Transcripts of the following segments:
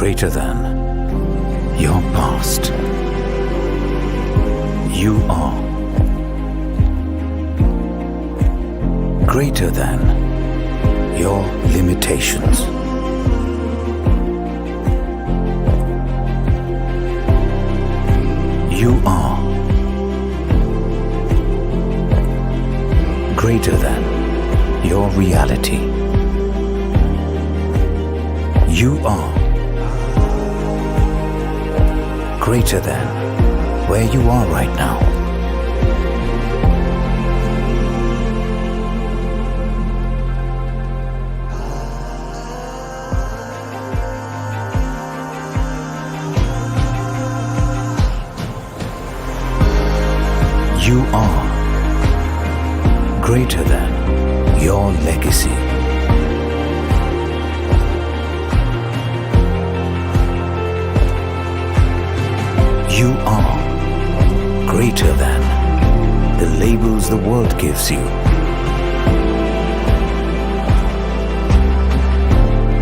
greater than your past. You are greater than your limitations. You are greater than your reality. You are greater than where you are right now. You are greater than your legacy. You are greater than the labels the world gives you.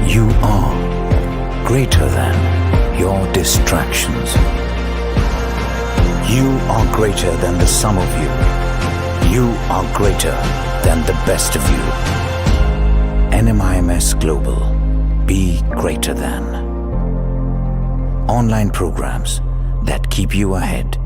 You are greater than your distractions. You are greater than the sum of you. You are greater than the best of you. NMIMS Global. Be greater than. Online programs that keep you ahead.